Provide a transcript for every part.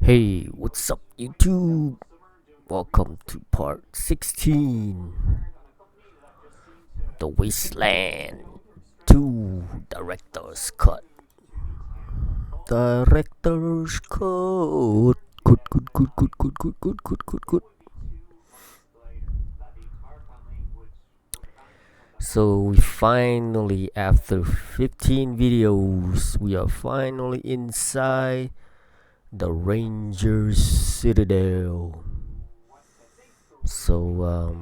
Hey, what's up, YouTube? Welcome to part 16, the Wasteland 2 Director's Cut. Director's Cut. Good. So we finally, after 15 videos, we are finally inside the Ranger Citadel. So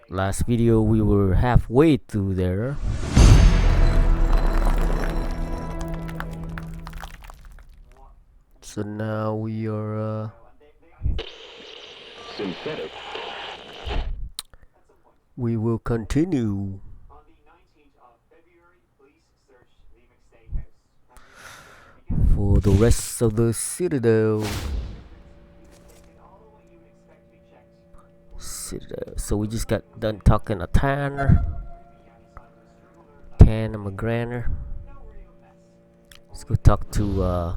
last video we were halfway through there. So now we are synthetic. We will continue. For the rest of the Citadel. So we just got done talking to Tanner McGranner. Let's go talk to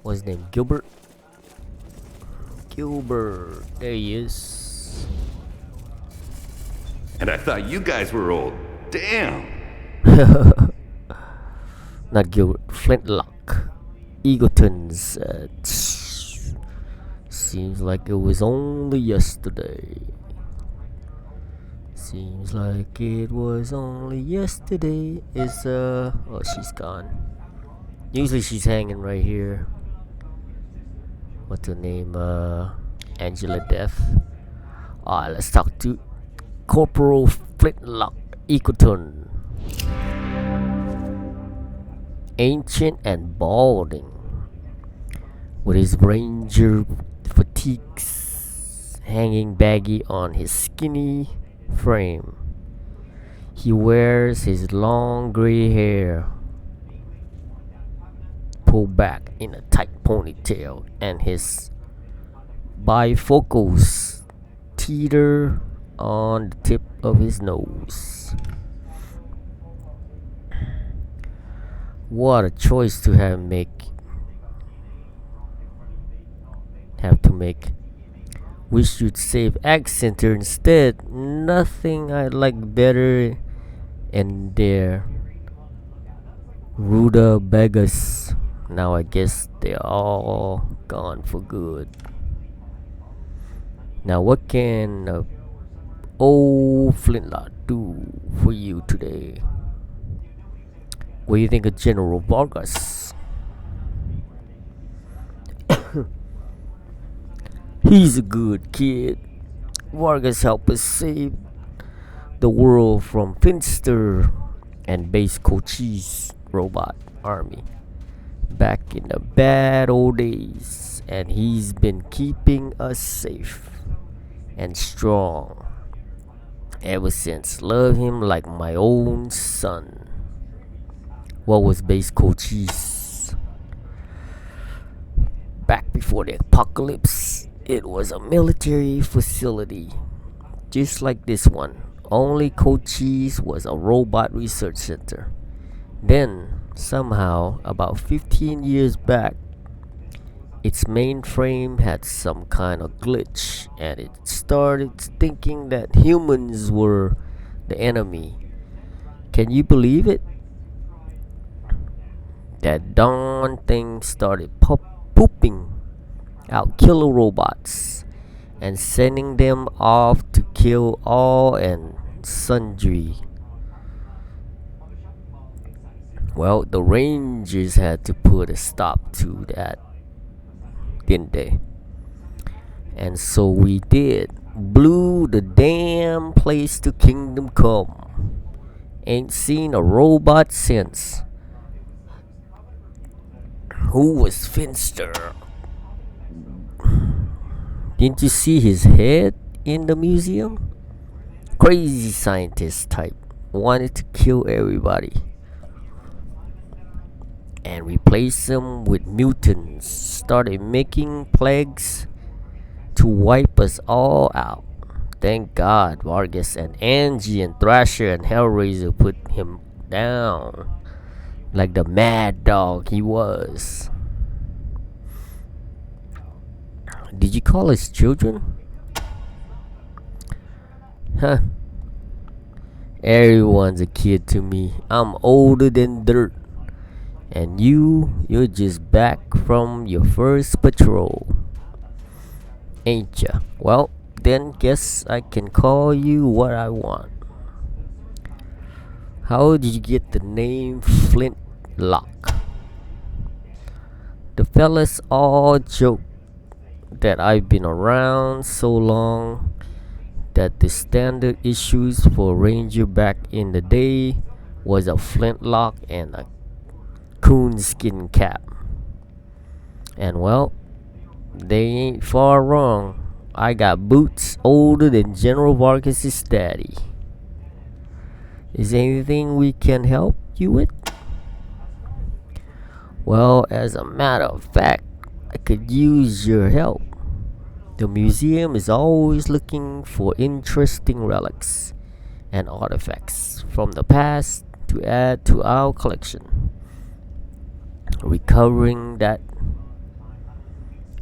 what's his name? Gilbert. There he is. And I thought you guys were old. Damn. Not Gilbert. Flintlock. Eagleton's. Seems like it was only yesterday. Seems like it was only yesterday. Oh, she's gone. Usually she's hanging right here. What's her name? Angela Death. Alright, let's talk to Corporal Flintlock Eagleton. Ancient and balding, with his ranger fatigues hanging baggy on his skinny frame. He wears his long gray hair pulled back in a tight ponytail, and his bifocals teeter on the tip of his nose. What a choice to have to make. Wish you'd save Accenter instead. Nothing I like better in their rutabagas. Now I guess they're all gone for good. Now what can old Flintlock do for you today? What do you think of General Vargas? He's a good kid. Vargas helped us save the world from Finster and Base Cochise robot army back in the bad old days, and he's been keeping us safe and strong ever since. Love him like my own son. What was Base Cochise? Back before the apocalypse, it was a military facility, just like this one. Only Cochise was a robot research center. Then, somehow, about 15 years back, its mainframe had some kind of glitch, and it started thinking that humans were the enemy. Can you believe it? That darn thing started pooping out killer robots and sending them off to kill all and sundry. Well, the Rangers had to put a stop to that, didn't they? And so we did. Blew the damn place to kingdom come. Ain't seen a robot since. Who was Finster? Didn't you see his head in the museum? Crazy scientist type. Wanted to kill everybody and replace them with mutants. Started making plagues to wipe us all out. Thank God Vargas and Angie and Thrasher and Hellraiser put him down like the mad dog he was. Did you call us children? Huh. Everyone's a kid to me. I'm older than dirt. And you're just back from your first patrol, ain't ya? Well, then guess I can call you what I want. How did you get the name Flintlock? The fellas all joke that I've been around so long that the standard issues for Ranger back in the day was a flintlock and a coonskin cap. And well, they ain't far wrong. I got boots older than General Vargas's daddy. Is there anything we can help you with? Well, as a matter of fact, I could use your help. The museum is always looking for interesting relics and artifacts from the past to add to our collection. Recovering that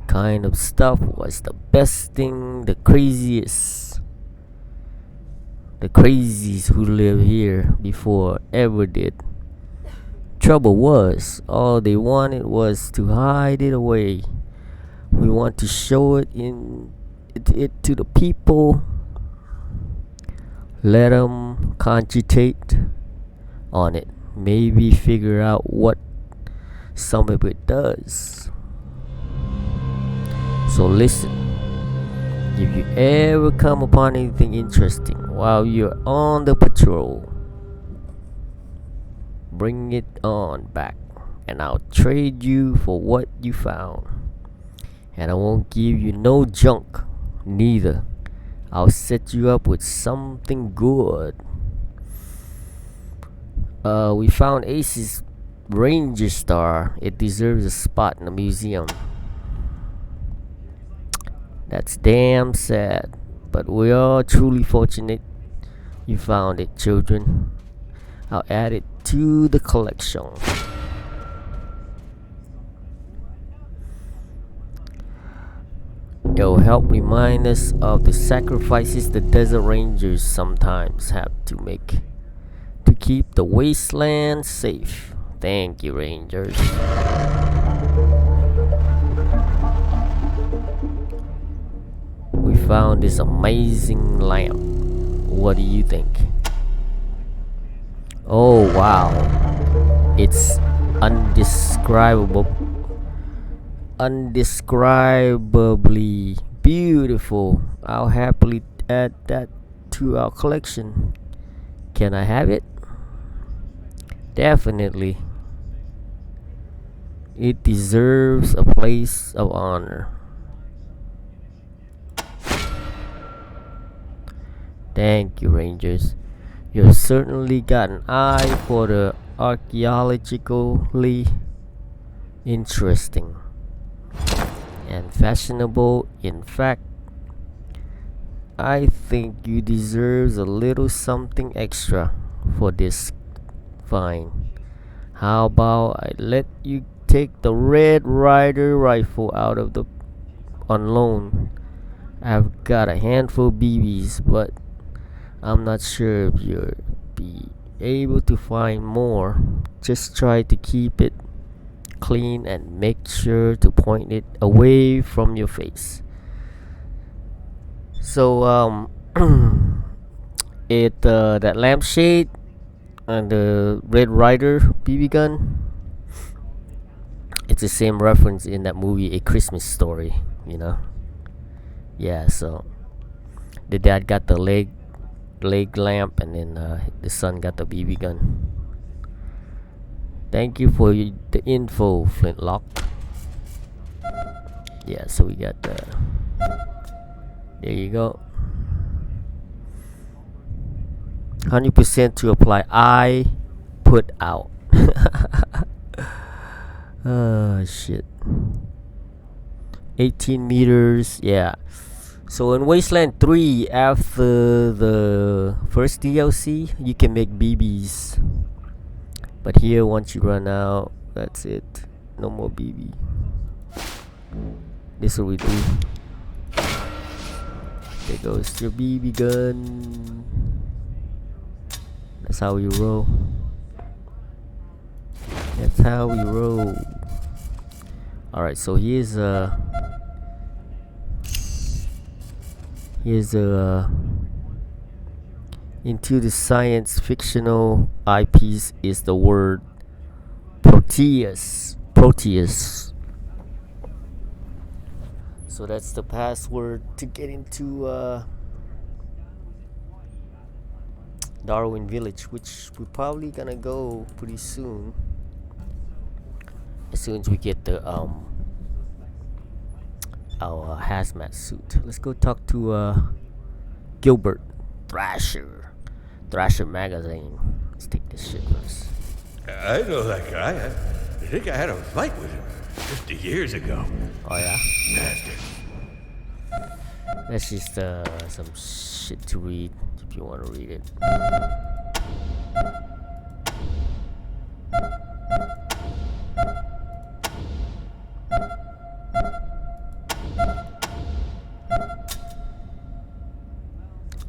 kind of stuff was the best thing the crazies who lived here before ever did. Trouble was, all they wanted was to hide it away. We want to show it to the people. Let them cogitate on it. Maybe figure out what some of it does. So listen, if you ever come upon anything interesting while you're on the patrol, bring it on back and I'll trade you for what you found. And I won't give you no junk neither. I'll set you up with something good. We found Ace's Ranger Star. It deserves a spot in the museum. That's damn sad, but we are truly fortunate you found it, children. I'll add it to the collection. It'll help remind us of the sacrifices the Desert Rangers sometimes have to make to keep the Wasteland safe. Thank you, Rangers. We found this amazing lamp. What do you think? Oh wow, it's undescribably beautiful. I'll happily add that to our collection. Can I have it? Definitely. It deserves a place of honor. Thank you, Rangers. You've certainly got an eye for the archaeologically interesting and fashionable. In fact, I think you deserve a little something extra for this find. How about I let you take the Red Ryder rifle out of the on loan? I've got a handful of BBs, but I'm not sure if you'll be able to find more. Just try to keep it clean and make sure to point it away from your face. So that lampshade and the Red Ryder BB gun, it's the same reference in that movie A Christmas Story, you know. Yeah, so the dad got the leg lamp, and then the son got the BB gun. Thank you for the info, Flintlock. Yeah, so we got the. There you go. 100% to apply. I put out. Oh shit. 18 meters. Yeah. So in Wasteland 3, after the first DLC, you can make BBs. But here, once you run out, that's it. No more BB. This will we do. There goes your BB gun. That's how we roll. That's how we roll. Alright, so here's into the science fictional IPs is the word Proteus. So that's the password to get into Darwin Village, which we're probably gonna go pretty soon. As soon as we get the our hazmat suit. Let's go talk to Gilbert Thrasher magazine. Let's take this shit first. I know that guy. I think I had a fight with him 50 years ago. Oh yeah? Bastard. That's just some shit to read if you want to read it.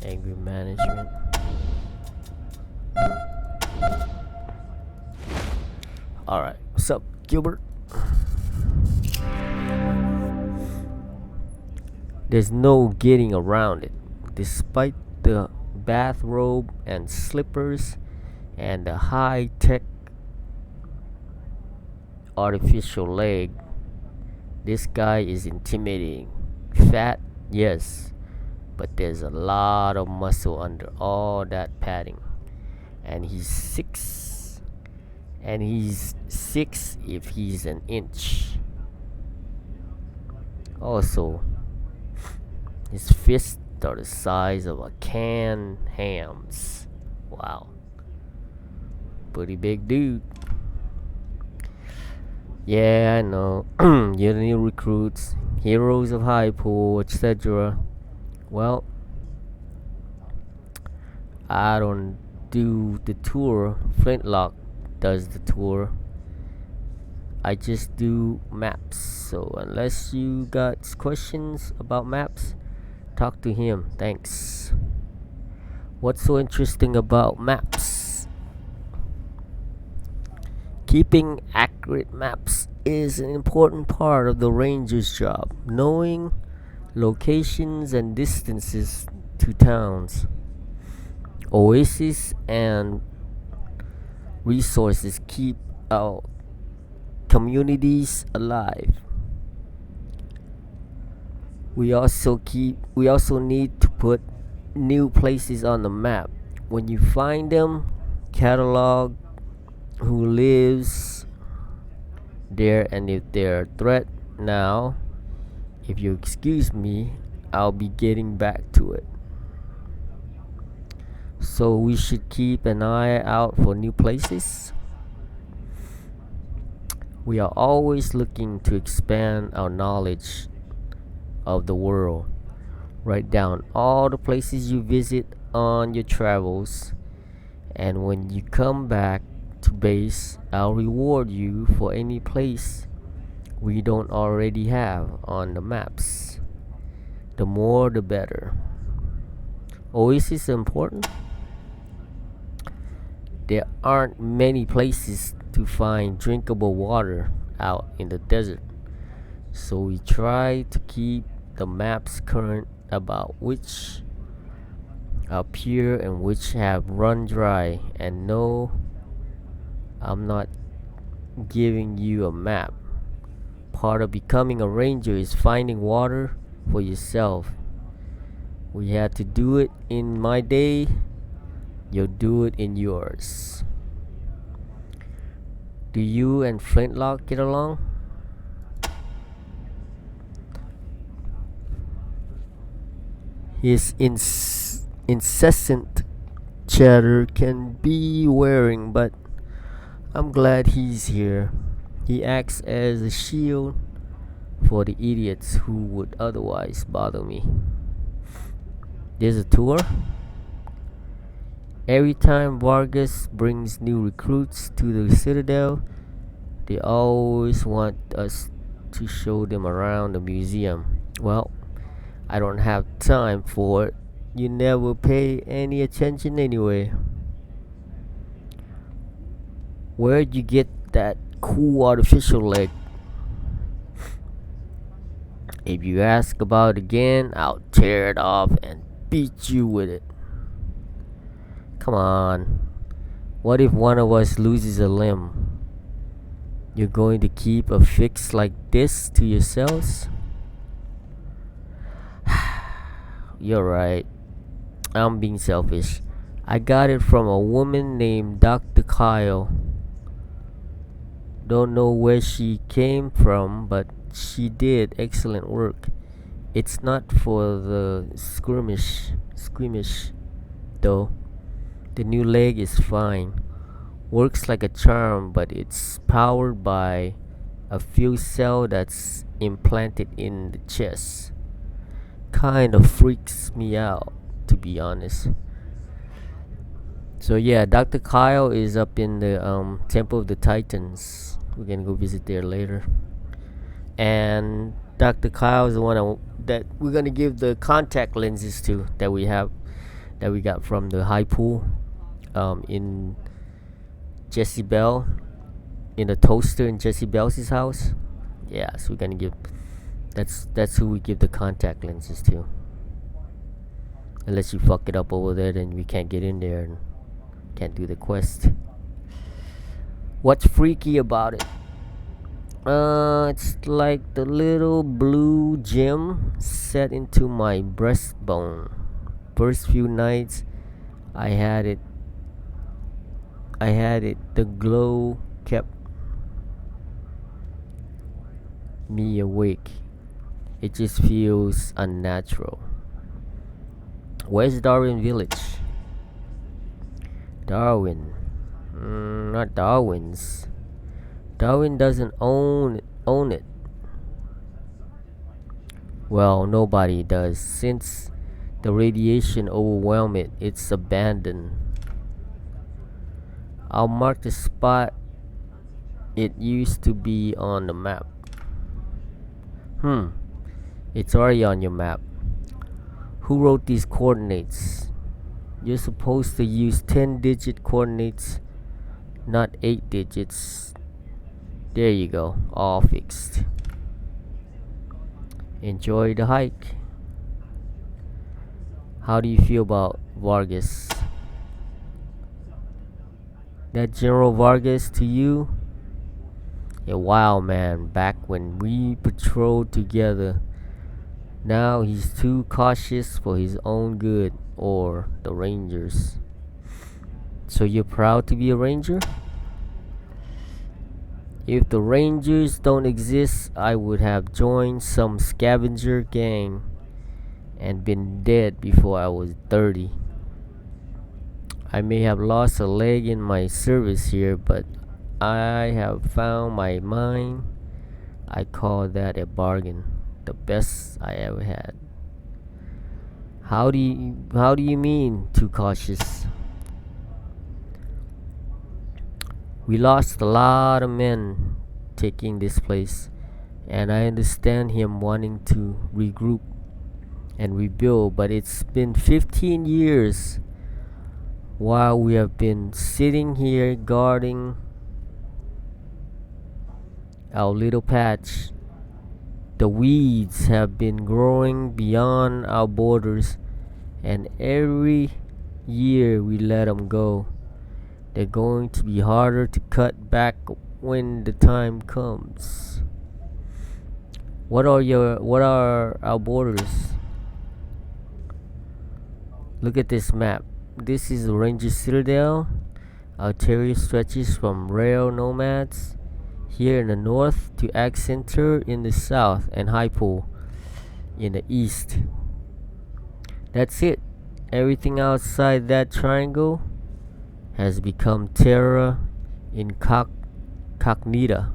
Angry management. Alright, what's up, Gilbert? There's no getting around it. Despite the bathrobe and slippers and the high-tech artificial leg, this guy is intimidating. Fat, yes, but there's a lot of muscle under all that padding. And he's 6. And he's 6 if he's an inch. Also, his fists are the size of a canned hams. Wow. Pretty big dude. Yeah, I know. You're the new recruits, heroes of high pool, etc. Well, I don't do the tour. Flintlock does the tour. I just do maps. So unless you got questions about maps, talk to him. Thanks. What's so interesting about maps? Keeping accurate maps is an important part of the ranger's job. Knowing locations and distances to towns, oases, and resources keep our communities alive. We also need to put new places on the map. When you find them, catalog who lives there and if they're a threat. Now, if you excuse me, I'll be getting back to it. So we should keep an eye out for new places. We are always looking to expand our knowledge of the world. Write down all the places you visit on your travels, and when you come back to base, I'll reward you for any place we don't already have on the maps. The more the better. Oasis important? There aren't many places to find drinkable water out in the desert, so we try to keep the maps current about which are pure and which have run dry. And no, I'm not giving you a map. Part of becoming a ranger is finding water for yourself. We had to do it in my day, you'll do it in yours. Do you and Flintlock get along? His incessant chatter can be wearing, but I'm glad he's here. He acts as a shield for the idiots who would otherwise bother me. There's a tour. Every time Vargas brings new recruits to the Citadel, they always want us to show them around the museum. Well, I don't have time for it. You never pay any attention anyway. Where'd you get that cool artificial leg? If you ask about it again, I'll tear it off and beat you with it. Come on. What if one of us loses a limb? You're going to keep a fix like this to yourselves? You're right. I'm being selfish. I got it from a woman named Dr. Kyle. Don't know where she came from, but she did excellent work. It's not for the squeamish though. The new leg is fine. Works like a charm, but it's powered by a fuel cell that's implanted in the chest. Kind of freaks me out, to be honest. So yeah, Dr. Kyle is up in the Temple of the Titans. We're gonna go visit there later. And Dr. Kyle is the one that we're gonna give the contact lenses to that we got from the high pool in Jesse Bell, in the toaster in Jesse Bell's house. Yeah, so we're gonna give that's who we give the contact lenses to. Unless you fuck it up over there, then we can't get in there and can't do the quest. What's freaky about it? It's like the little blue gem set into my breastbone. First few nights I had it. The glow kept me awake. It just feels unnatural. Where's Darwin Village? Darwin. Not Darwin's. Darwin doesn't own it. Well, nobody does. Since the radiation overwhelmed it, it's abandoned. I'll mark the spot it used to be on the map. It's already on your map. Who wrote these coordinates? You're supposed to use 10-digit coordinates, not 8 digits. There you go, all fixed. Enjoy the hike. How do you feel about Vargas? That General Vargas to you? A wild man back when we patrolled together. Now he's too cautious for his own good or the Rangers. So you're proud to be a Ranger? If the Rangers don't exist, I would have joined some scavenger gang and been dead before I was 30. I may have lost a leg in my service here, but I have found my mind. I call that a bargain. The best I ever had. How do you mean too cautious? We lost a lot of men taking this place, and I understand him wanting to regroup and rebuild, but it's been 15 years while we have been sitting here guarding our little patch. The weeds have been growing beyond our borders, and every year we let them go. They're going to be harder to cut back when the time comes. What are our borders? Look at this map. This is the Ranger Citadel. Our territory stretches from rail nomads here in the north to Ag Center in the south and High Pool in the east. That's it. Everything outside that triangle has become terra incognita.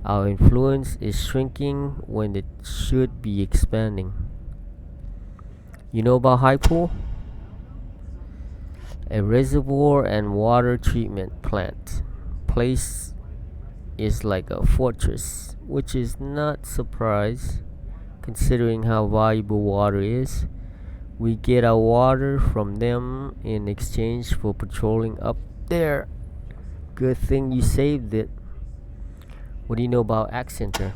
Our influence is shrinking when it should be expanding. You know about High Pool? A reservoir and water treatment plant. Place is like a fortress, which is not surprise considering how valuable water is. We get our water from them in exchange for patrolling up there. Good thing you saved it. What do you know about Accenter?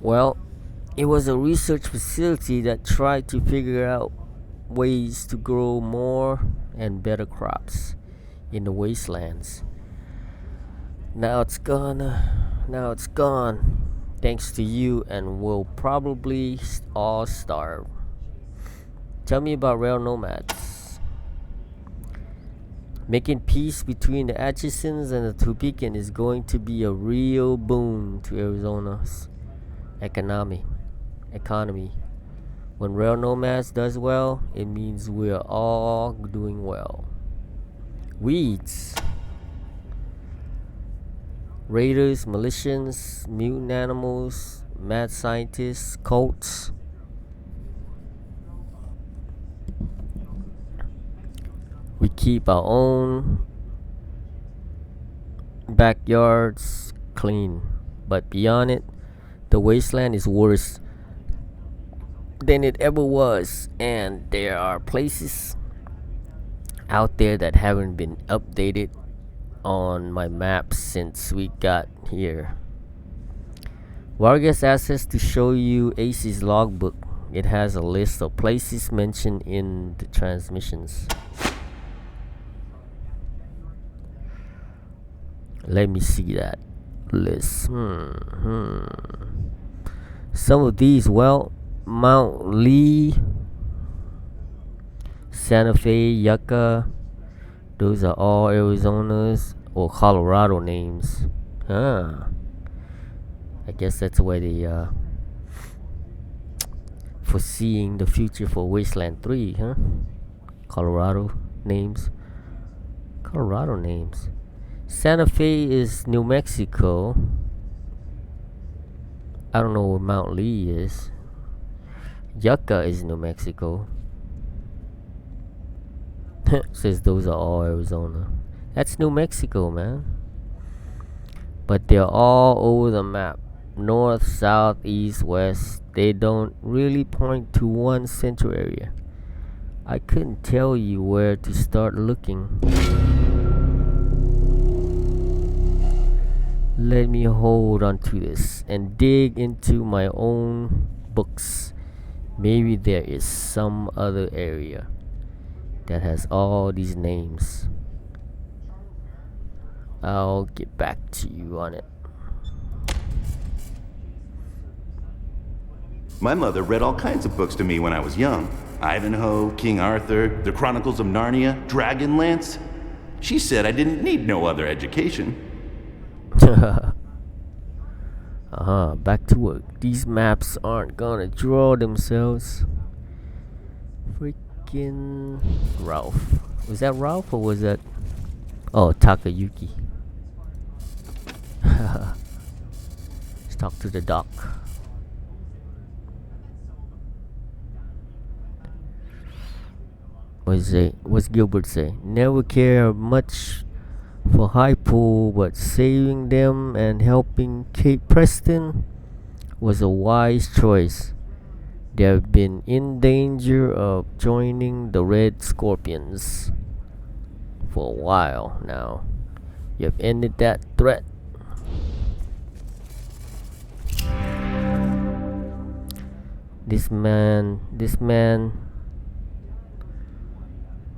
Well, it was a research facility that tried to figure out ways to grow more and better crops in the wastelands. Now it's gone. Thanks to you, and we'll probably all starve. Tell me about rail nomads. Making peace between the Atchisons and the Tupican is going to be a real boon to Arizona's economy. When rail nomads does well, it means we're all doing well. Weeds. Raiders, militians, mutant animals, mad scientists, cults. We keep our own backyards clean, but beyond it, the wasteland is worse than it ever was, and there are places out there that haven't been updated on my maps since we got here. Vargas asked us to show you Ace's logbook. It has a list of places mentioned in the transmissions. Let me see that list. Some of these, well, Mount Lee, Santa Fe, Yucca, those are all Arizona's or Colorado names. I guess that's where they foreseeing the future for Wasteland 3, huh? Colorado names. Santa Fe is New Mexico. I don't know where Mount Lee is. Yucca is New Mexico. Says those are all Arizona. That's New Mexico, man. But they're all over the map. North, south, east, west. They don't really point to one central area. I couldn't tell you where to start looking. Let me hold on to this and dig into my own books. Maybe there is some other area that has all these names. I'll get back to you on it. My mother read all kinds of books to me when I was young. Ivanhoe, King Arthur, The Chronicles of Narnia, Dragonlance. She said I didn't need no other education. Back to work. These maps aren't gonna draw themselves. Freaking Ralph. Was that Ralph or was that... Oh, Takayuki. Let's talk to the doc. What's Gilbert say? Never care much for Hypo, but saving them and helping Cape Preston was a wise choice. They've been in danger of joining the Red Scorpions for a while now. You've ended that threat. This man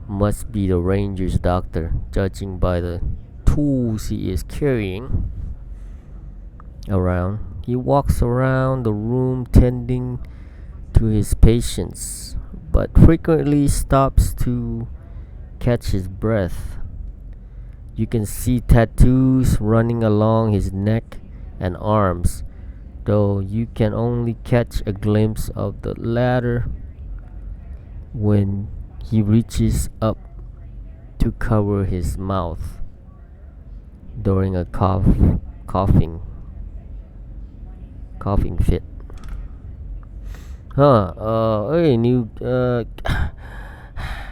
must be the Ranger's doctor, judging by the tools he is carrying around. He walks around the room tending to his patients, but frequently stops to catch his breath. You can see tattoos running along his neck and arms, though you can only catch a glimpse of the latter when he reaches up to cover his mouth during a coughing fit. Hey, new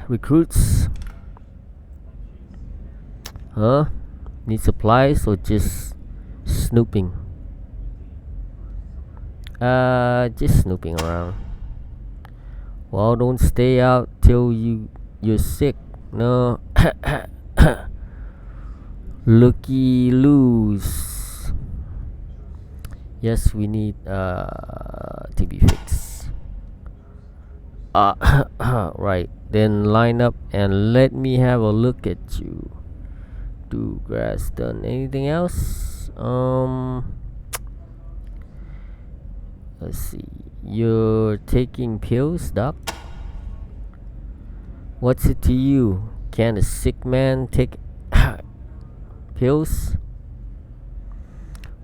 recruits. Huh? Need supplies or just snooping? Just snooping around. Well, don't stay out till you're sick. No. Looky loose. Yes, we need to be fixed. Right. Then line up and let me have a look at you. Do grass done? Anything else? Let's see. You're taking pills, doc? What's it to you? Can a sick man take pills?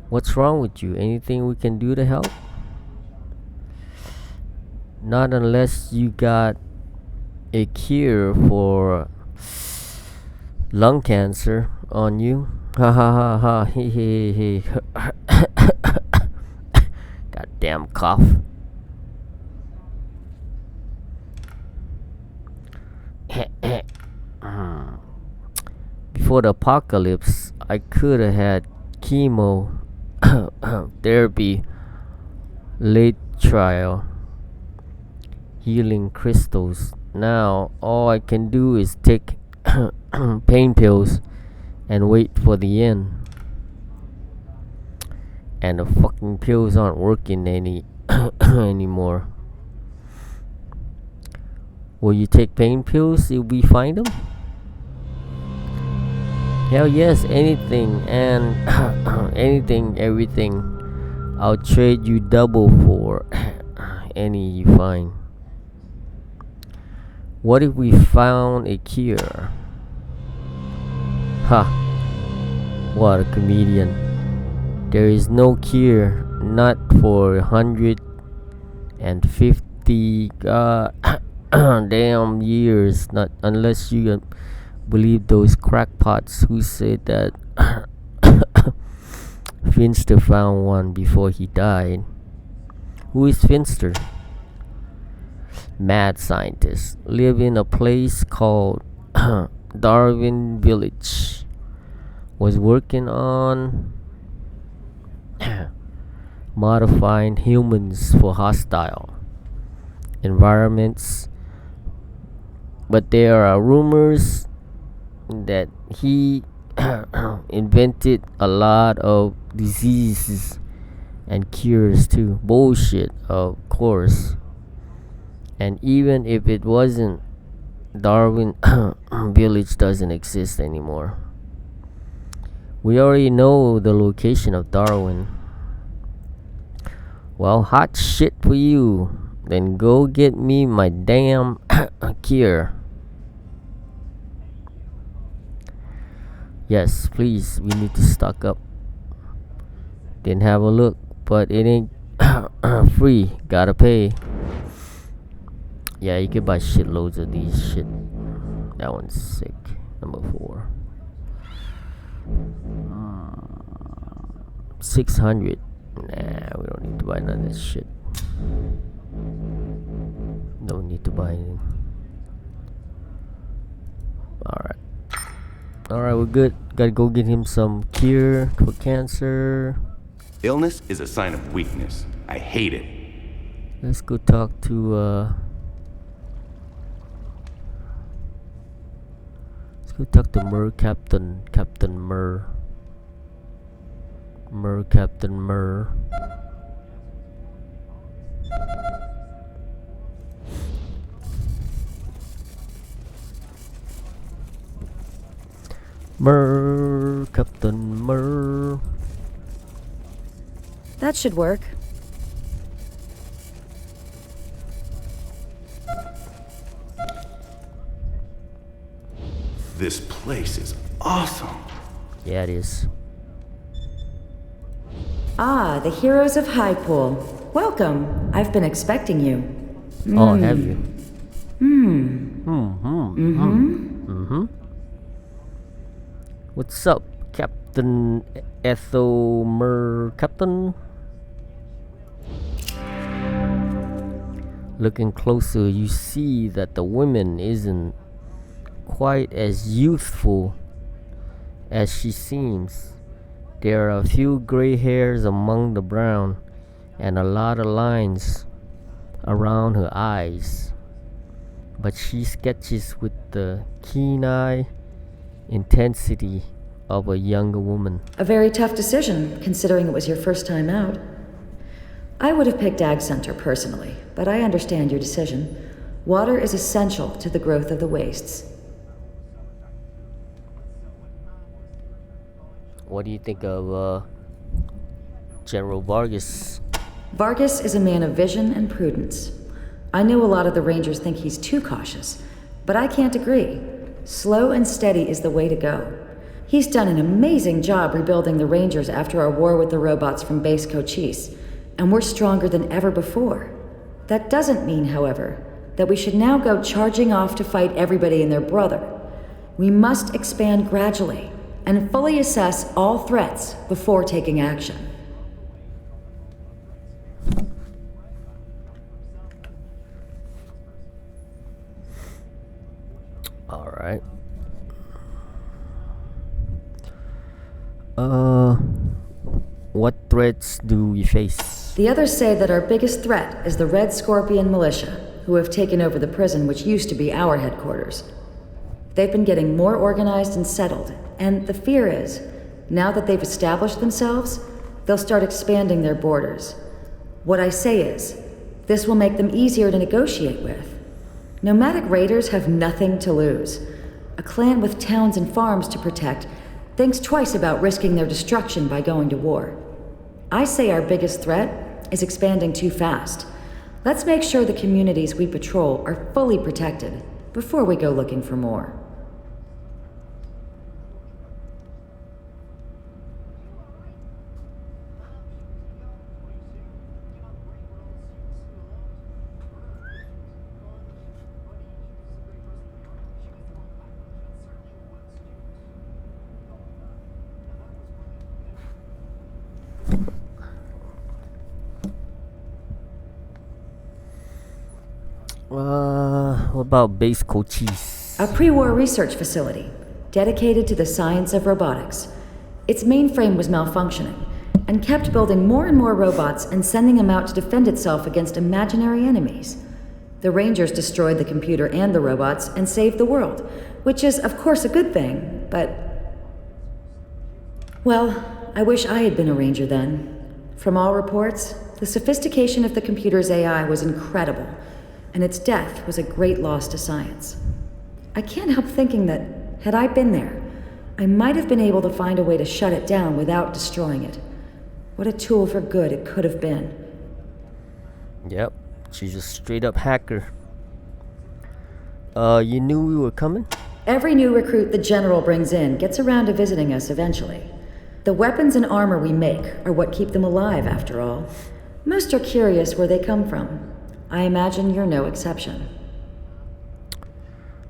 What's wrong with you? Anything we can do to help? Not unless you got a cure for lung cancer on you. Ha ha ha ha. He he he. Goddamn cough. Before the apocalypse, I could have had chemo therapy, late trial, healing crystals. Now all I can do is take pain pills and wait for the end. And the fucking pills aren't working anymore. Will you take pain pills if we find them? Hell yes, anything and anything, everything. I'll trade you double for any you find. What if we found a cure? Ha! What a comedian. There is no cure, not for 150 damn years, not unless you believe those crackpots who said that Finster found one before he died. Who is Finster? Mad scientist. Live in a place called Darwin Village. Was working on modifying humans for hostile environments. But there are rumors that he invented a lot of diseases and cures too. Bullshit, of course. And even if it wasn't, Darwin Village doesn't exist anymore. We already know the location of Darwin. Well, hot shit for you. Then go get me my damn cure. Yes, please, we need to stock up. Didn't have a look, but it ain't free. Gotta pay. Yeah, you can buy shitloads of these shit. That one's sick. Number 4. 600. Nah, we don't need to buy none of this shit. Don't need to buy anything. Alright, we're good. Gotta go get him some cure for cancer. Illness is a sign of weakness. I hate it. Let's go talk to Mer Captain Mer. Captain Mer. Captain Mer. That should work. This place is awesome. Yeah, it is. Ah, the heroes of Highpool. Welcome. I've been expecting you. Oh, have you? What's up, Captain Ethel Mer Captain? Looking closer, you see that the woman isn't quite as youthful as she seems. There are a few gray hairs among the brown, and a lot of lines around her eyes. But she sketches with the keen eye intensity of a younger woman. A very tough decision, considering it was your first time out. I would have picked Ag Center personally, but I understand your decision. Water is essential to the growth of the wastes. What do you think of General Vargas? Vargas is a man of vision and prudence. I know a lot of the Rangers think he's too cautious, but I can't agree. Slow and steady is the way to go. He's done an amazing job rebuilding the Rangers after our war with the robots from Base Cochise, and we're stronger than ever before. That doesn't mean, however, that we should now go charging off to fight everybody and their brother. We must expand gradually and fully assess all threats before taking action. All right. What threats do we face? The others say that our biggest threat is the Red Scorpion militia, who have taken over the prison which used to be our headquarters. They've been getting more organized and settled, and the fear is, now that they've established themselves, they'll start expanding their borders. What I say is, this will make them easier to negotiate with. Nomadic raiders have nothing to lose. A clan with towns and farms to protect thinks twice about risking their destruction by going to war. I say our biggest threat is expanding too fast. Let's make sure the communities we patrol are fully protected before we go looking for more. What about Base Cochise? A pre-war research facility dedicated to the science of robotics. Its mainframe was malfunctioning and kept building more and more robots and sending them out to defend itself against imaginary enemies. The Rangers destroyed the computer and the robots and saved the world, which is, of course, a good thing, but... Well, I wish I had been a Ranger then. From all reports, the sophistication of the computer's AI was incredible, and its death was a great loss to science. I can't help thinking that, had I been there, I might have been able to find a way to shut it down without destroying it. What a tool for good it could have been. Yep, she's a straight up hacker. You knew we were coming? Every new recruit the General brings in gets around to visiting us eventually. The weapons and armor we make are what keep them alive, after all. Most are curious where they come from. I imagine you're no exception.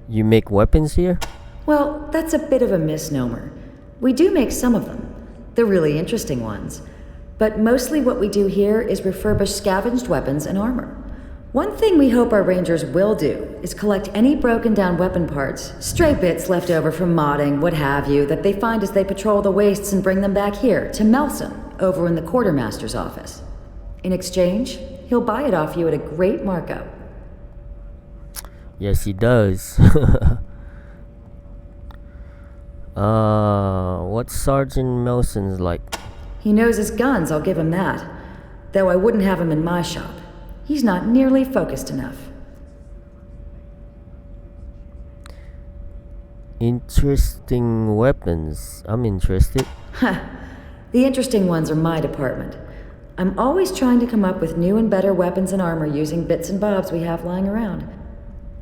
You make weapons here? Well, that's a bit of a misnomer. We do make some of them, the really interesting ones. But mostly what we do here is refurbish scavenged weapons and armor. One thing we hope our Rangers will do is collect any broken down weapon parts, stray bits left over from modding, what have you, that they find as they patrol the wastes and bring them back here, to Melson, over in the Quartermaster's office. In exchange, he'll buy it off you at a great markup. Yes, he does. What's Sergeant Melson's like? He knows his guns, I'll give him that. Though I wouldn't have him in my shop. He's not nearly focused enough. Interesting weapons. I'm interested. Huh. The interesting ones are my department. I'm always trying to come up with new and better weapons and armor using bits and bobs we have lying around.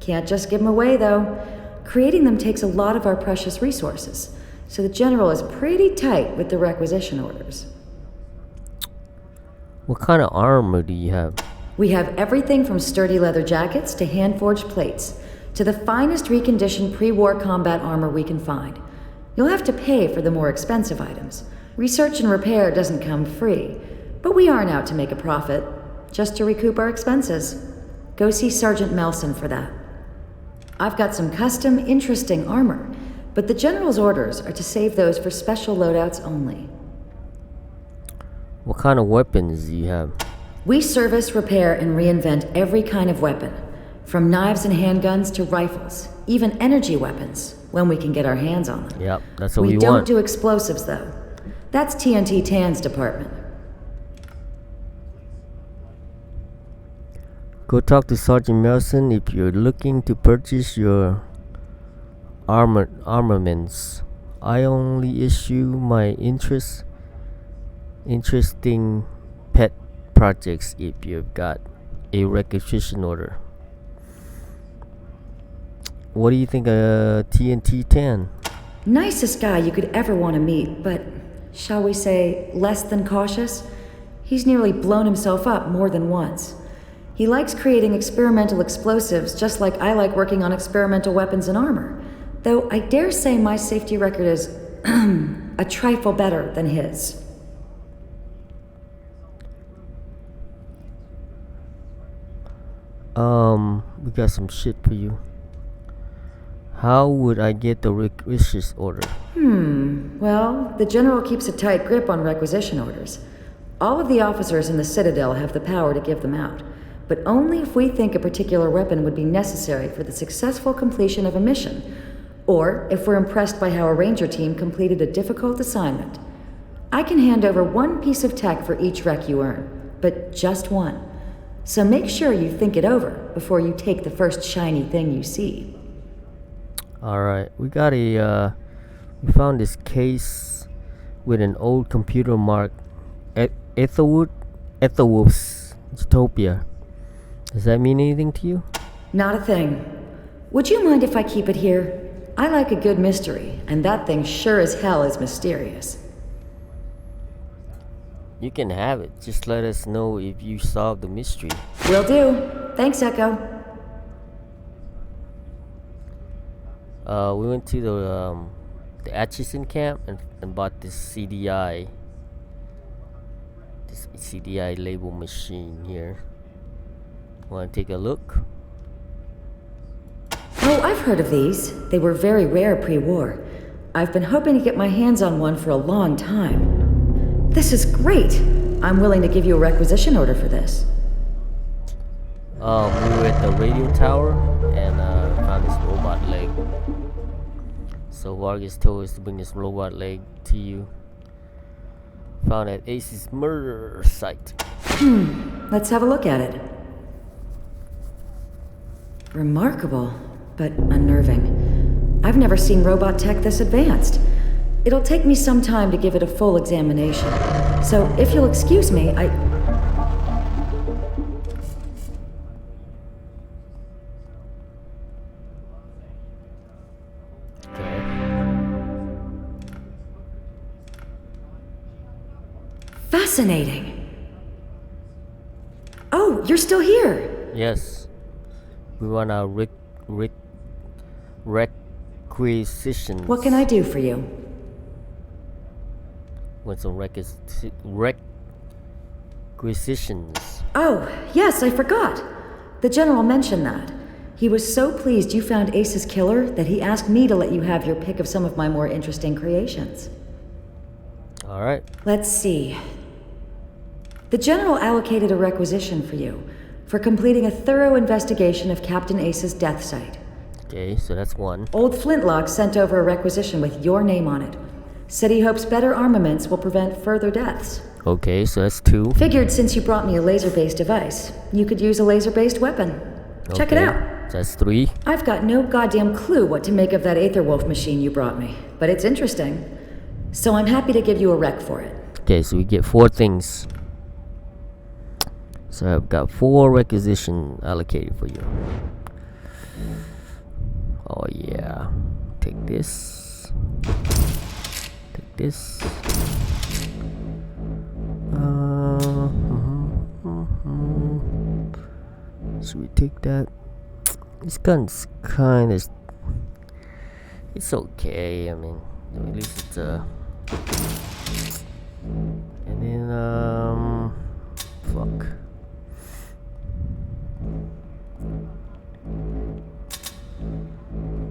Can't just give them away, though. Creating them takes a lot of our precious resources, so the General is pretty tight with the requisition orders. What kind of armor do you have? We have everything from sturdy leather jackets to hand-forged plates, to the finest reconditioned pre-war combat armor we can find. You'll have to pay for the more expensive items. Research and repair doesn't come free, but we aren't out to make a profit, just to recoup our expenses. Go see Sergeant Melson for that. I've got some custom, interesting armor, but the General's orders are to save those for special loadouts only. What kind of weapons do you have? We service, repair, and reinvent every kind of weapon, from knives and handguns to rifles, even energy weapons, when we can get our hands on them. Yep, that's what We we don't want. do explosives, though. That's TNT Tan's department. Go talk to Sergeant Melson if you're looking to purchase your armaments. I only issue my interesting pet projects if you've got a requisition order. What do you think of TNT 10? Nicest guy you could ever want to meet, but shall we say less than cautious? He's nearly blown himself up more than once. He likes creating experimental explosives just like I like working on experimental weapons and armor, though I dare say my safety record is a trifle better than his. We got some shit for you. How would I get the requisition order? Well, the General keeps a tight grip on requisition orders. All of the officers in the Citadel have the power to give them out, but only if we think a particular weapon would be necessary for the successful completion of a mission, or if we're impressed by how a Ranger team completed a difficult assignment. I can hand over one piece of tech for each rec you earn, but just one. So make sure you think it over before you take the first shiny thing you see. Alright, we we found this case with an old computer marked Ethelwolf's Utopia. Does that mean anything to you? Not a thing. Would you mind if I keep it here? I like a good mystery, and that thing sure as hell is mysterious. You can have it. Just let us know if you solve the mystery. Will do. Thanks, Echo. We went to the Atchison camp and bought this CDI label machine here. Want to take a look? Oh, I've heard of these. They were very rare pre-war. I've been hoping to get my hands on one for a long time. This is great. I'm willing to give you a requisition order for this. We were at the radio tower and found this robot leg. So Vargas told us to bring this robot leg to you. Found at Ace's murder site. Let's have a look at it. Remarkable, but unnerving. I've never seen robot tech this advanced. It'll take me some time to give it a full examination. So if you'll excuse me, Okay. Fascinating. Oh, you're still here. Yes. We want our requisitions. What can I do for you? Want some requisitions. Oh, yes, I forgot. The General mentioned that. He was so pleased you found Ace's killer that he asked me to let you have your pick of some of my more interesting creations. Alright. Let's see. The General allocated a requisition for you for completing a thorough investigation of Captain Ace's death site. Okay, so that's one. Old Flintlock sent over a requisition with your name on it. Said he hopes better armaments will prevent further deaths. Okay, so that's two. Figured since you brought me a laser-based device, you could use a laser-based weapon. Check it Okay, out. so that's three. I've got no goddamn clue what to make of that Aetherwolf machine you brought me, but it's interesting. So I'm happy to give you a rec for it. Okay, so we get four things. So I've got 4 requisition allocated for you. Oh yeah. Take this. Take this. Should we take that? This gun's kind of... It's okay, I mean, at least it's and then, fuck.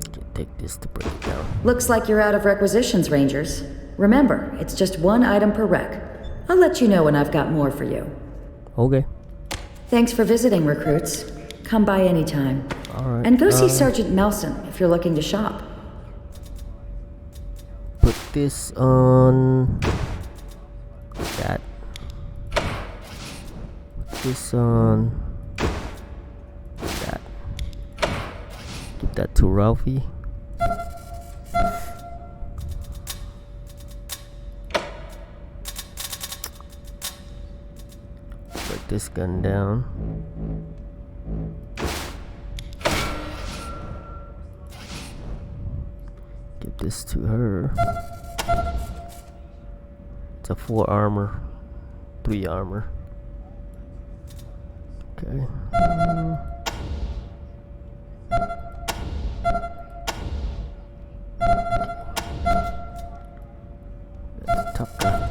Okay, take this to break it down. Looks like you're out of requisitions, Rangers. Remember, it's just one item per rec. I'll let you know when I've got more for you. Okay. Thanks for visiting, recruits. Come by anytime. Alright. And go see Sergeant Melson if you're looking to shop. Put this on that. Put this on that. Give that to Ralphie. Put this gun down. Give this to her. It's a 4 armor, 3 armor. Okay. That's Tucker.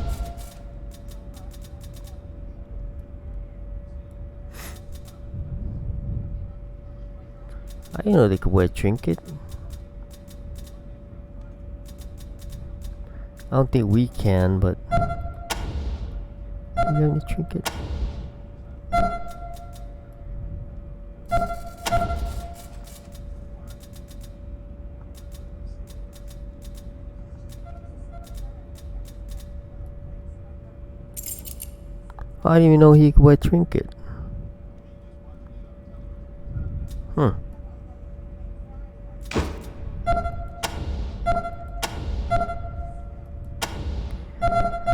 I didn't know they could wear trinket. I don't think we can, but we have any trinket. I didn't even know he could wear trinket.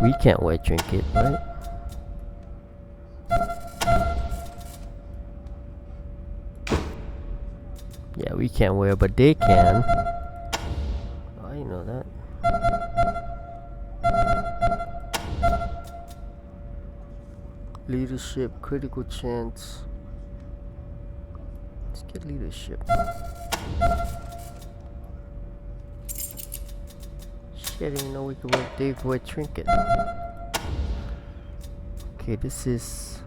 We can't wear trinket, right? Yeah, we can't wear, but they can. Oh, I didn't know that. Leadership, critical chance. Let's get leadership. Shit, I didn't know we could wear, they could wear trinket. Okay, this is...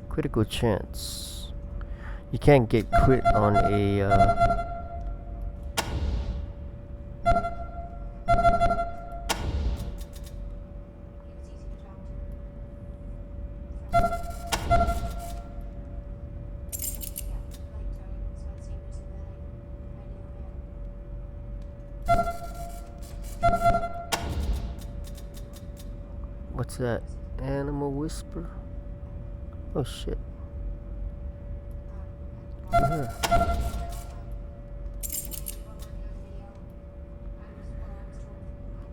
critical chance. You can't get crit on a what's that? Animal whisper? Oh shit.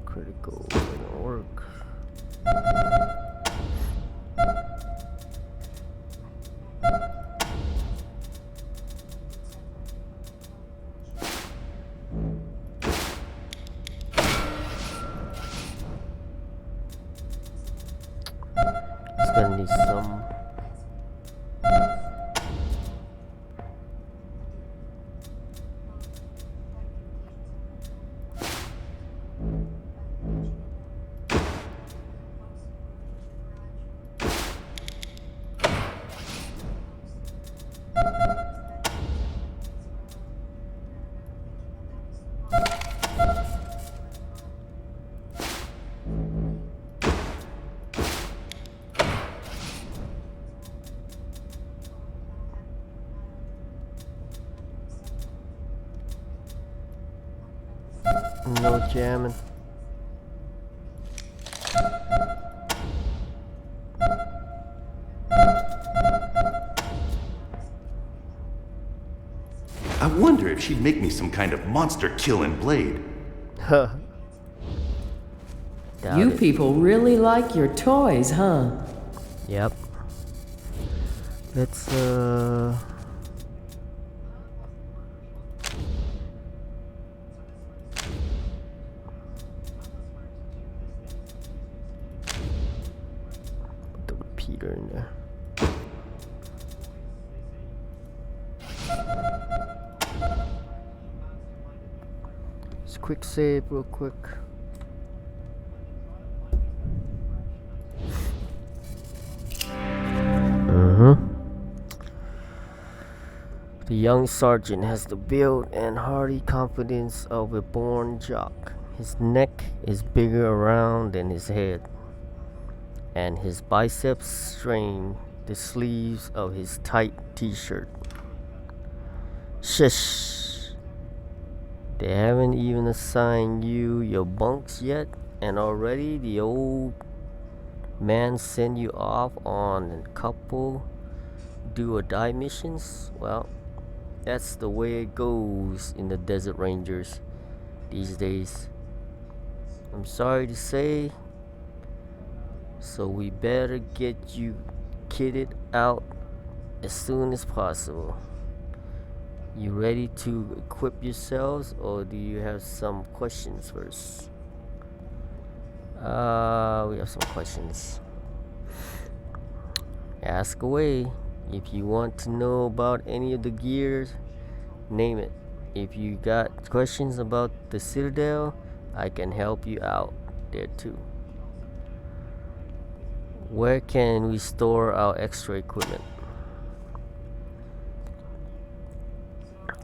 Critical doesn't work. It's gonna need some. No jamming. I wonder if she'd make me some kind of monster killing blade. Huh. You people really like your toys, huh? Yep. Let's put the repeater in there. Just quick save real quick. The young sergeant has the build and hearty confidence of a born jock. His neck is bigger around than his head, and his biceps strain the sleeves of his tight t-shirt. Shush! They haven't even assigned you your bunks yet, and already the old man sent you off on a couple do-or-die missions? Well, that's the way it goes in the Desert Rangers these days. I'm sorry to say, so we better get you kitted out as soon as possible. You ready to equip yourselves, or do you have some questions first? We have some questions. Ask away. If you want to know about any of the gears, name it. If you got questions about the Citadel, I can help you out there too. Where can we store our extra equipment?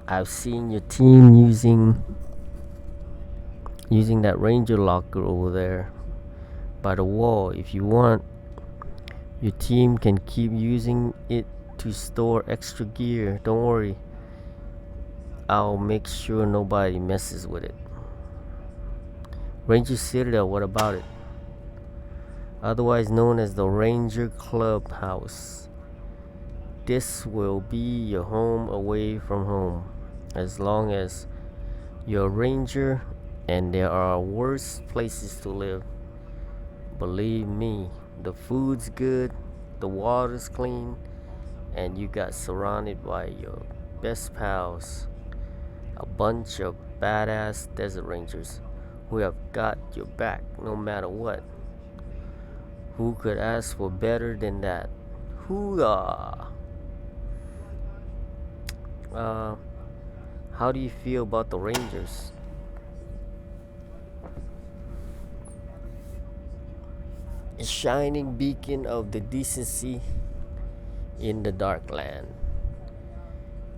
I've seen your team using that Ranger locker over there by the wall. If you want, your team can keep using it to store extra gear. Don't worry, I'll make sure nobody messes with it. Ranger Citadel, what about it? Otherwise known as the Ranger Clubhouse. This will be your home away from home, as long as you're a ranger, and there are worse places to live. Believe me, the food's good, the water's clean, and you got surrounded by your best pals, a bunch of badass desert rangers who have got your back no matter what. Who could ask for better than that? Hoo-ah! How do you feel about the Rangers? A shining beacon of the decency in the dark land.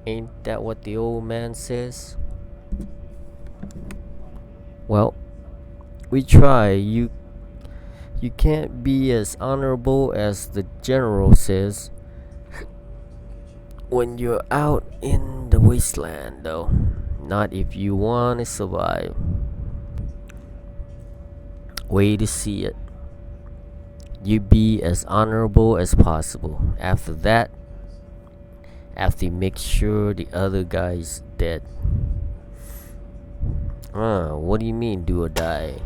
Ain't that what the old man says? Well, we try. You can't be as honorable as the general says when you're out in the wasteland, though. Not if you want to survive. Way to see it. You be as honorable as possible. After that, after you make sure the other guy's dead. What do you mean, do or die?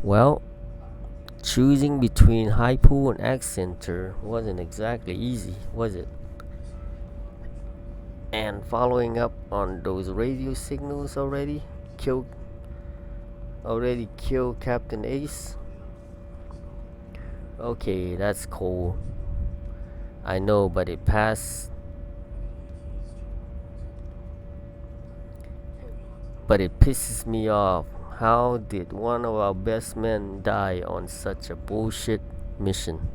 Well, choosing between Hypo and Accenter wasn't exactly easy, was it? And following up on those radio signals already killed Captain Ace. Okay, that's cool. I know, but it passed. But it pisses me off. How did one of our best men die on such a bullshit mission?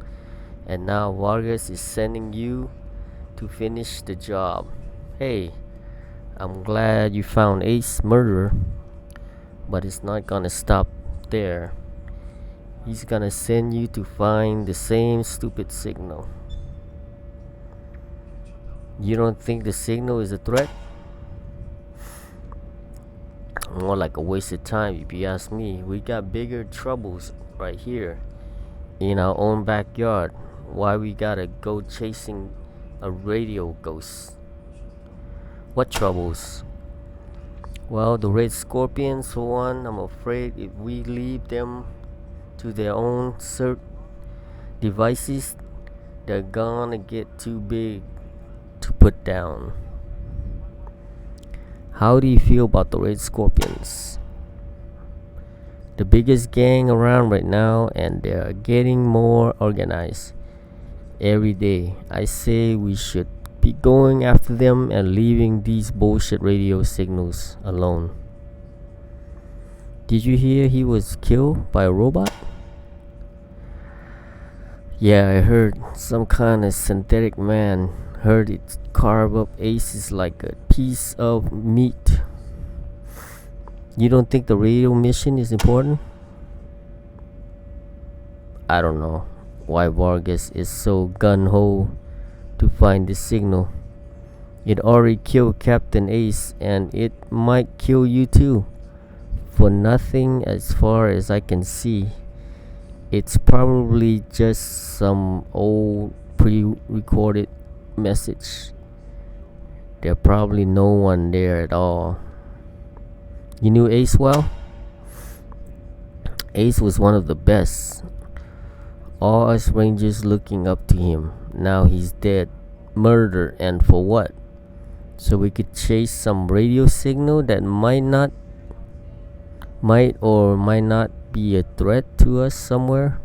And now Vargas is sending you to finish the job. Hey, I'm glad you found Ace murderer, but it's not gonna stop there. He's gonna send you to find the same stupid signal. You don't think the signal is a threat? More like a waste of time, if you ask me. We got bigger troubles right here in our own backyard. Why we gotta go chasing a radio ghost? What troubles? Well, the Red Scorpions, for one. I'm afraid if we leave them to their own devices, they're gonna get too big to put down. How do you feel about the Red Scorpions? The biggest gang around right now, and they're getting more organized every day. I say we should be going after them and leaving these bullshit radio signals alone. Did you hear he was killed by a robot? Yeah, I heard some kind of synthetic man heard it carve up aces like a piece of meat. You don't think the radio mission is important? I don't know why Vargas is so gun-ho to find the signal. It already killed Captain Ace, and it might kill you too. For nothing as far as I can see. It's probably just some old pre-recorded message. There's probably no one there at all. You knew Ace well? Ace was one of the best. All us Rangers looking up to him. Now he's dead. Murdered, and for what? So we could chase some radio signal that might or might not be a threat to us somewhere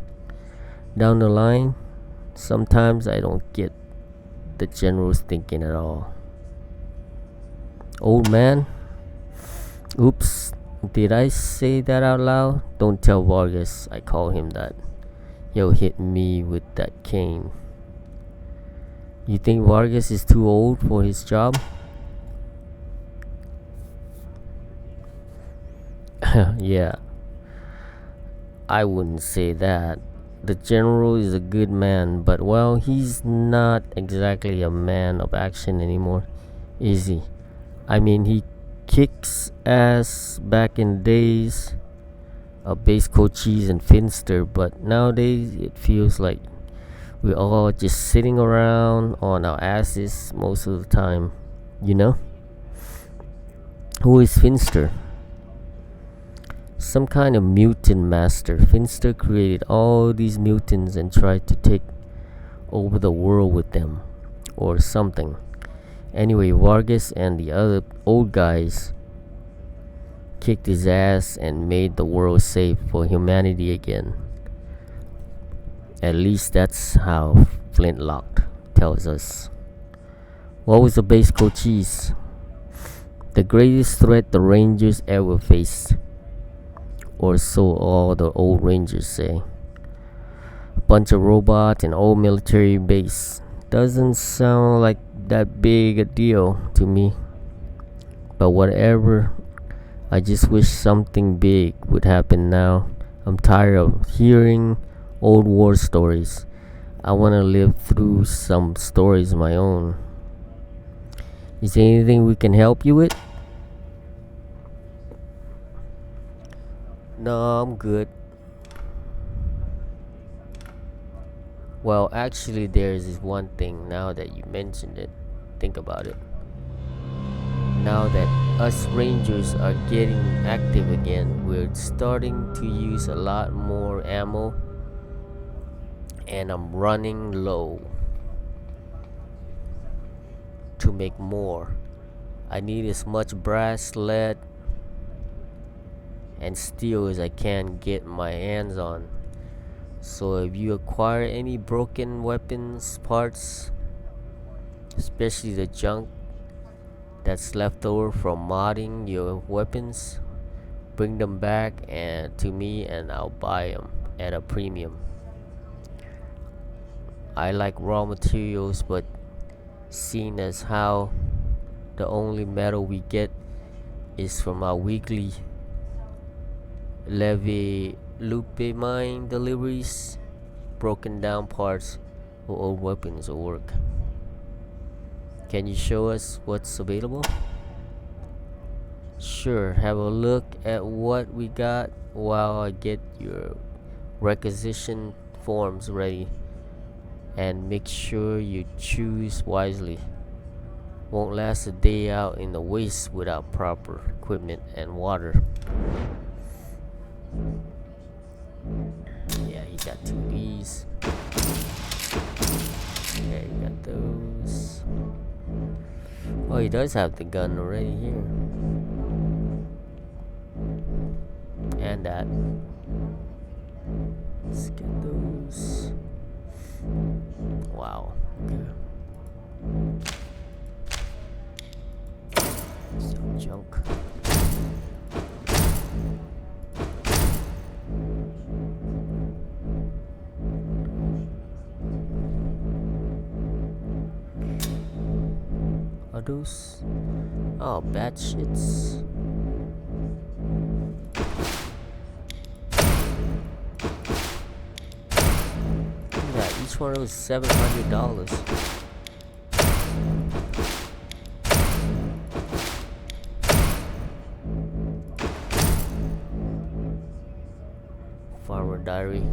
down the line. Sometimes I don't get the general's thinking at all. Old man? Oops, did I say that out loud? Don't tell Vargas I call him that. He'll hit me with that cane. You think Vargas is too old for his job? Yeah, I wouldn't say that. The general is a good man, but well, he's not exactly a man of action anymore, is he? I mean, he kicks ass back in days of base coaches and Finster, but nowadays it feels like we're all just sitting around on our asses most of the time, you know? Who is Finster? Some kind of mutant master. Finster created all these mutants and tried to take over the world with them, or something. Anyway, Vargas and the other old guys kicked his ass and made the world safe for humanity again. At least that's how Flintlock tells us. What was the base coaches? The greatest threat the Rangers ever faced. Or so all the old Rangers say. A bunch of robots and old military base. Doesn't sound like that big a deal to me. But whatever, I just wish something big would happen now. I'm tired of hearing old war stories. I want to live through some stories of my own. Is there anything we can help you with? No, I'm good. Well, actually, there's this one thing now that you mentioned it. Think about it. Now that us Rangers are getting active again, we're starting to use a lot more ammo. And I'm running low. To make more, I need as much brass, lead, and steel as I can get my hands on. So if you acquire any broken weapons parts, especially the junk that's left over from modding your weapons, bring them back and to me and I'll buy them at a premium. I like raw materials, but seeing as how the only metal we get is from our weekly Levy Lupe mine deliveries, broken down parts for old weapons will work. Can you show us what's available? Sure, have a look at what we got while I get your requisition forms ready, and make sure you choose wisely. Won't last a day out in the waste without proper equipment and water. Yeah, he got 2 of these. Yeah, he got those. Oh, he does have the gun already here. And that. Let's get those. Wow. Okay. Some junk. are those? Oh, bad shits. Look at that, each one of those $700. Farmer Diary.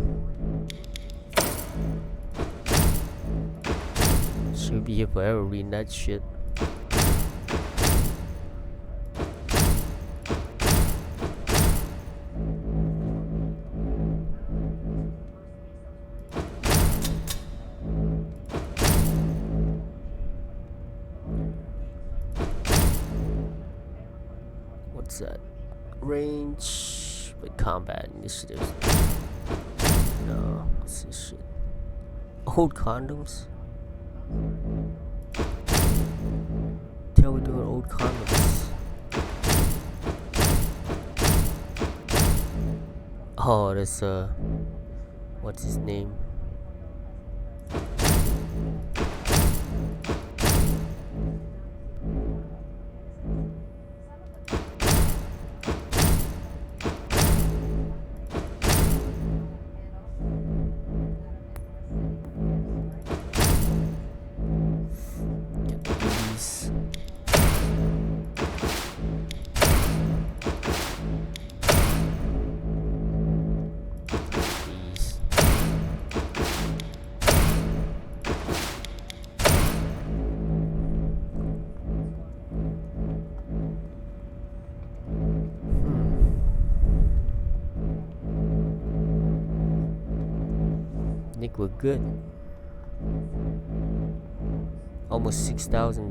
Should be here forever reading that shit. What's that? Range with combat initiatives. No, what's this shit? Old condoms? Tell we doing old condoms. Oh, that's what's his name? Think we're good. Almost $6,000.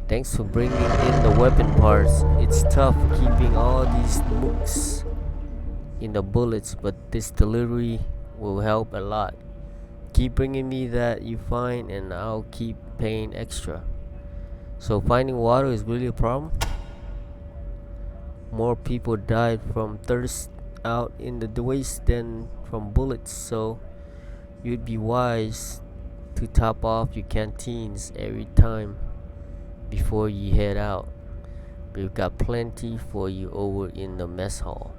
Thanks for bringing in the weapon parts. It's tough keeping all these mooks in the bullets, but this delivery will help a lot. Keep bringing me that you find and I'll keep paying extra. So finding water is really a problem? More people died from thirst out in the waste than from bullets, so you'd be wise to top off your canteens every time before you head out. We've got plenty for you over in the mess hall.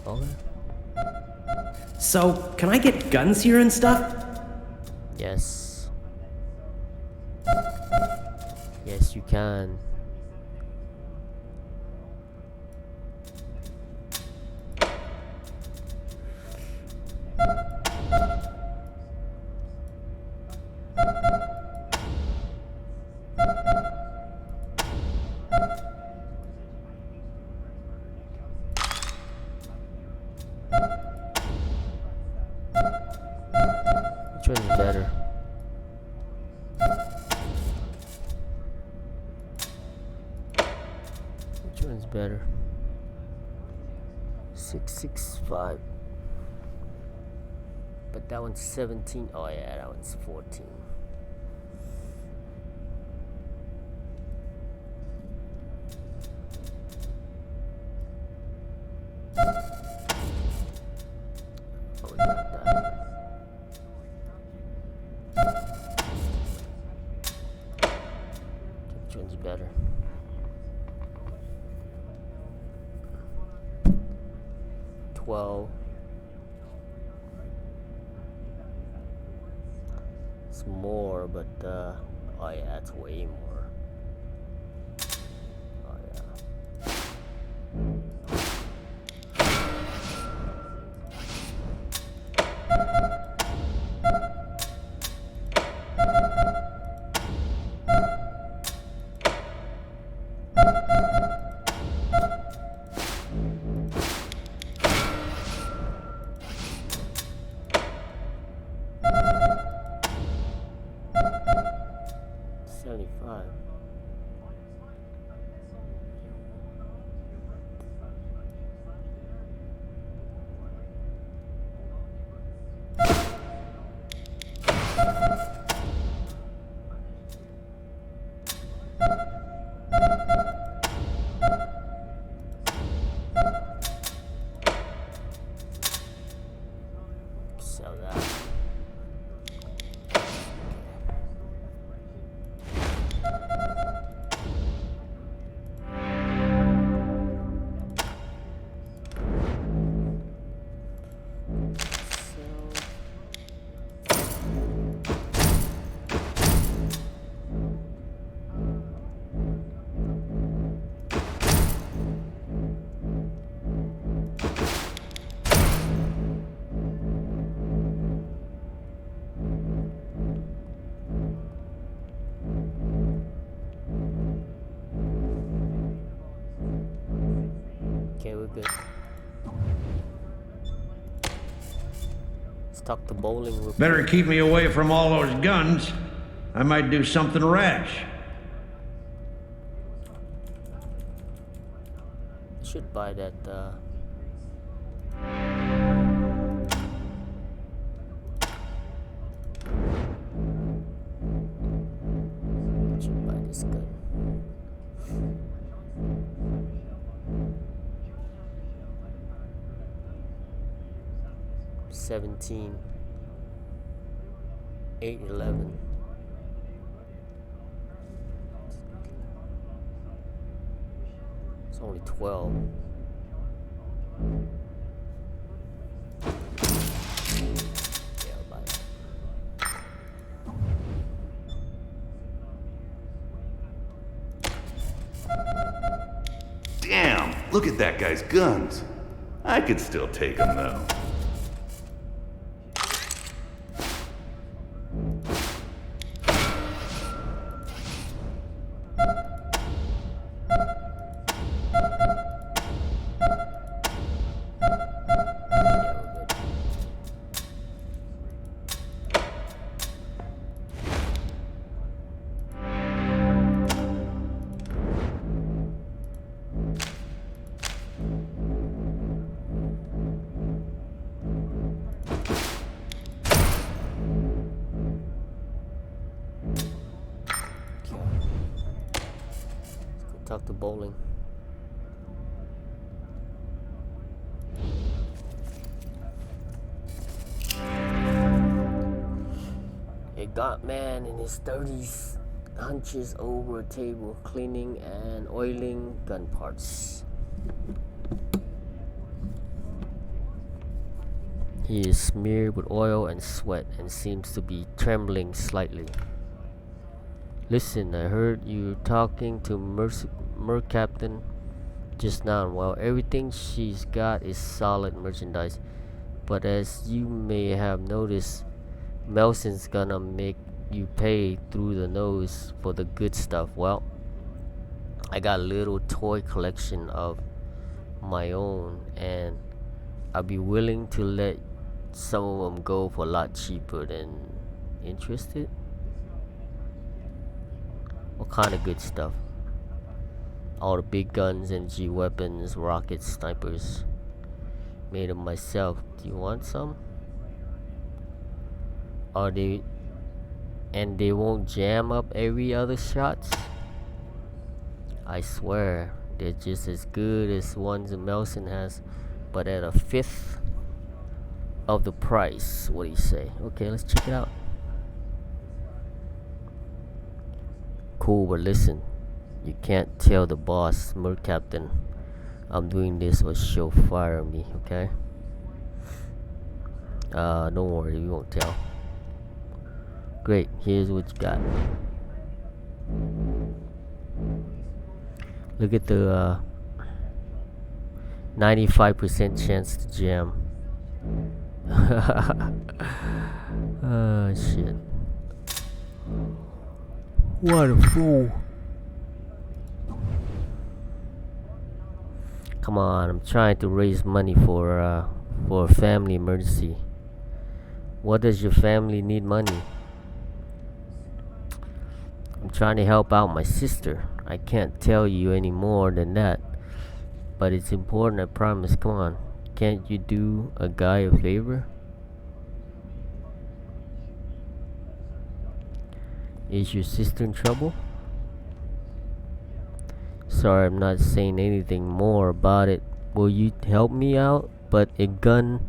Okay. So, can I get guns here and stuff? Yes. Yes, you can. Which one is better? Which one's better? 665. But that one's 17. Oh yeah, that one's 14. Oh, we got that. Which one's better? It's more, but oh yeah, it's way more. Oh yeah. $75. Okay, we're good. Let's talk to bowling real quick. Better keep me away from all those guns. I might do something rash. Should buy that should buy this gun. $17, $8.11. It's only 12. Yeah, I'll buy it. Damn, look at that guy's guns. I could still take them though. Talk to bowling. A gaunt man in his 30s hunches over a table, cleaning and oiling gun parts. He is smeared with oil and sweat and seems to be trembling slightly. Listen, I heard you talking to Mer Captain just now. Well, everything she's got is solid merchandise, but as you may have noticed, Melson's gonna make you pay through the nose for the good stuff. Well, I got a little toy collection of my own, and I'll be willing to let some of them go for a lot cheaper than interested. What kind of good stuff? All the big guns, energy weapons, rockets, snipers. Made them myself. Do you want some? Are they... and they won't jam up every other shots? I swear, they're just as good as ones that Melson has, but at a fifth of the price. What do you say? Okay, let's check it out. Cool, but listen, you can't tell the boss, Mer Captain, I'm doing this or she'll fire me, okay? Don't worry, we won't tell. Great, here's what you got. Look at the 95% chance to jam. Oh shit. What a fool. Come on, I'm trying to raise money for a family emergency. What does your family need money? I'm trying to help out my sister. I can't tell you any more than that, but it's important, I promise. Come on, can't you do a guy a favor? Is your sister in trouble? Sorry, I'm not saying anything more about it. Will you help me out? But a gun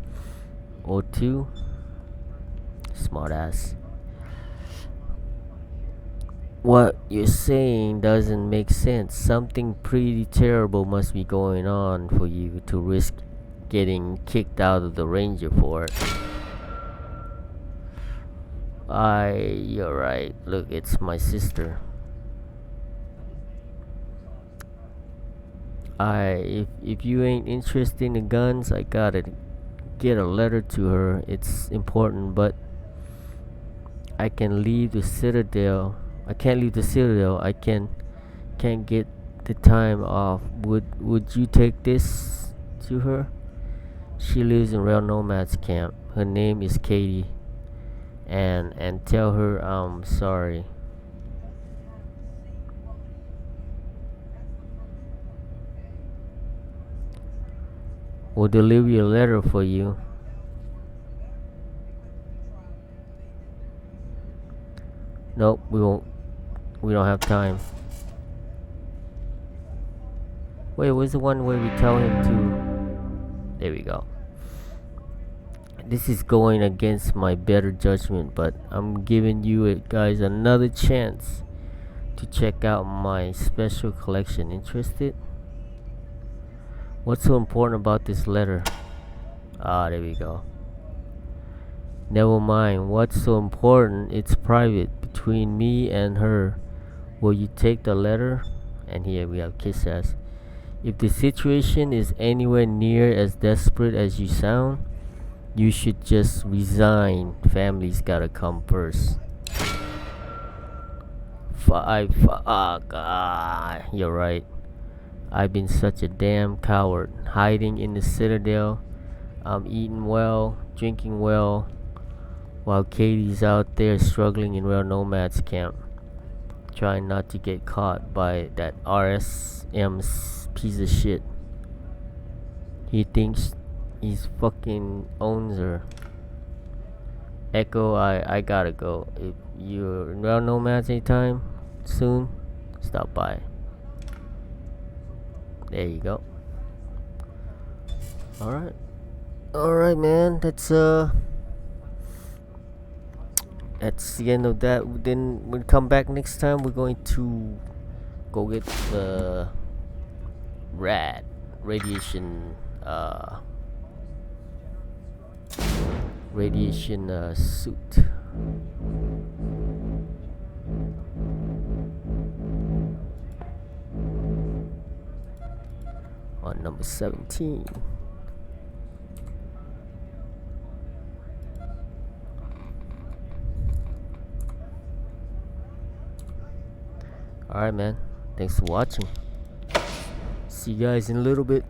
or two? Smart ass. What you're saying doesn't make sense. Something pretty terrible must be going on for you to risk getting kicked out of the Ranger for it. You're right. Look, it's my sister. If you ain't interested in the guns, I gotta get a letter to her. It's important, but I can leave the Citadel. I can't leave the Citadel. I can't get the time off. Would you take this to her. She lives in Rail Nomads camp. Her name is Katie. And tell her I'm sorry. We'll deliver a letter for you. Nope, we won't. We don't have time. Wait, where's the one where we tell him to... There we go. This is going against my better judgment, but I'm giving you guys another chance to check out my special collection. Interested? What's so important about this letter? Ah, there we go. Never mind. What's so important? It's private between me and her. Will you take the letter? And here we have kiss ass. If the situation is anywhere near as desperate as you sound, you should just resign. Family's gotta come first. You're right. I've been such a damn coward, hiding in the Citadel. I'm eating well, drinking well, while Katie's out there struggling in Rail Nomads camp, trying not to get caught by that RSM's piece of shit. He thinks he's fucking owns her. Echo, I gotta go. If you're in Rail Nomads anytime soon, stop by. There you go. Alright man, that's the end of that. Then we'll come back next time. We're going to go get the radiation suit. On number 17. Alright man, thanks for watching. See you guys in a little bit.